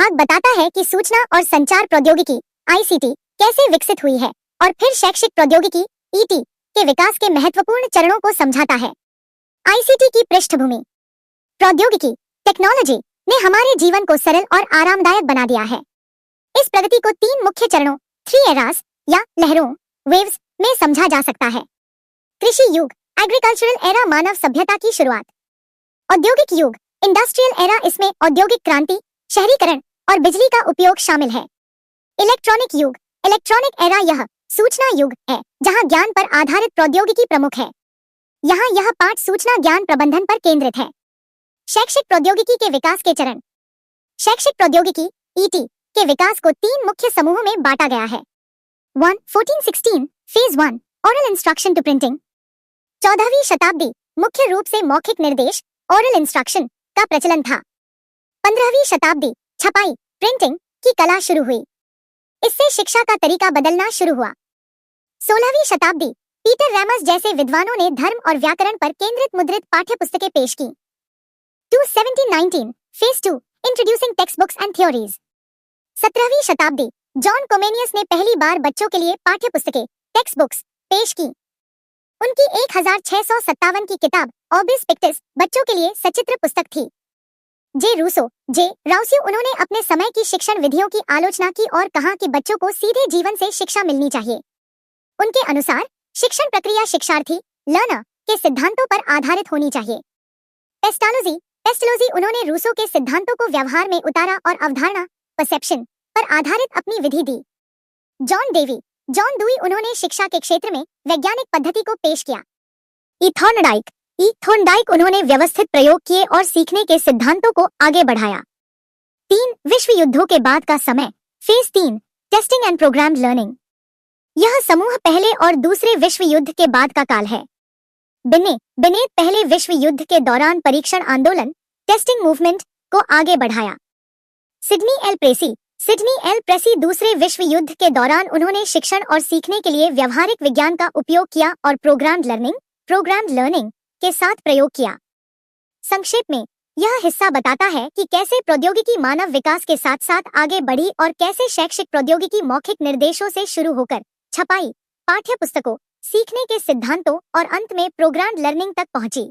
भाग बताता है कि सूचना और संचार प्रौद्योगिकी आईसीटी कैसे विकसित हुई है और फिर शैक्षिक प्रौद्योगिकी ईटी के विकास के महत्वपूर्ण चरणों को समझाता है। आईसीटी की पृष्ठभूमि। प्रौद्योगिकी टेक्नोलॉजी ने हमारे जीवन को सरल और आरामदायक बना दिया है। इस प्रगति को 3 मुख्य चरणों 3 एरास या लहरों वेव्स में समझा जा सकता है। कृषि युग एग्रीकल्चरल एरा, मानव सभ्यता की शुरुआत। औद्योगिक युग इंडस्ट्रियल एरा, इसमें औद्योगिक क्रांति, शहरीकरण और बिजली का उपयोग शामिल है। इलेक्ट्रॉनिक युग इलेक्ट्रॉनिक एरा, यह सूचना युग है जहां ज्ञान पर आधारित प्रौद्योगिकी प्रमुख है। यहाँ यह पाठ सूचना ज्ञान प्रबंधन पर केंद्रित है। शैक्षिक प्रौद्योगिकी के विकास के चरण। शैक्षिक प्रौद्योगिकी ईटी के विकास को 3 मुख्य समूहों में बांटा गया है। 1 1416 phase 1 oral instruction to printing. 14वीं शताब्दी मुख्य रूप से मौखिक निर्देश ओरल इंस्ट्रक्शन का प्रचलन था। 15वीं शताब्दी छपाई प्रिंटिंग की कला शुरू हुई। इससे शिक्षा का तरीका बदलना शुरू हुआ। 16वीं शताब्दी पीटर रैमस जैसे विद्वानों ने धर्म और व्याकरण पर केंद्रित मुद्रित पाठ्यपुस्तकें पेश की। 1719 phase 2 introducing text books and theories. 17वीं शताब्दी जॉन कोमेनियस ने पहली बार बच्चों के लिए पाठ्यपुस्तकें टेक्स्ट बुक्स पेश की। उनकी 1657 की किताब ऑर्बिस पिक्टस बच्चों के लिए सचित्र पुस्तक थी। जे राउस्यू, उन्होंने अपने समय की शिक्षण विधियों की आलोचना की और कहा कि बच्चों को सीधे जीवन से शिक्षा मिलनी चाहिए। उनके अनुसार शिक्षण प्रक्रिया शिक्षार्थी लर्नर के सिद्धांतों पर आधारित होनी चाहिए। पेस्टलोजी, उन्होंने रूसो के सिद्धांतों को व्यवहार में उतारा और अवधारणा परसेप्शन पर आधारित अपनी विधि दी। जॉन डुई, उन्होंने शिक्षा के क्षेत्र में वैज्ञानिक पद्धति को पेश किया। थॉर्नडाइक, उन्होंने व्यवस्थित प्रयोग किए और सीखने के सिद्धांतों को आगे बढ़ाया। 3 विश्व युद्धों के बाद का समय phase 3 testing and programmed learning. यह समूह पहले और दूसरे विश्व युद्ध के बाद का काल है। बिनेट पहले विश्व युद्ध के दौरान परीक्षण आंदोलन टेस्टिंग मूवमेंट को आगे बढ़ाया। सिडनी एल प्रेसी दूसरे विश्व युद्ध के दौरान उन्होंने शिक्षण और सीखने के लिए व्यवहारिक विज्ञान का उपयोग किया और प्रोग्राम्ड लर्निंग के साथ प्रयोग किया। संक्षेप में यह हिस्सा बताता है कि कैसे प्रौद्योगिकी मानव विकास के साथ साथ आगे बढ़ी और कैसे शैक्षिक प्रौद्योगिकी मौखिक निर्देशों से शुरू होकर छपाई, पाठ्य पुस्तकों, सीखने के सिद्धांतों और अंत में प्रोग्राम्ड लर्निंग तक पहुंची।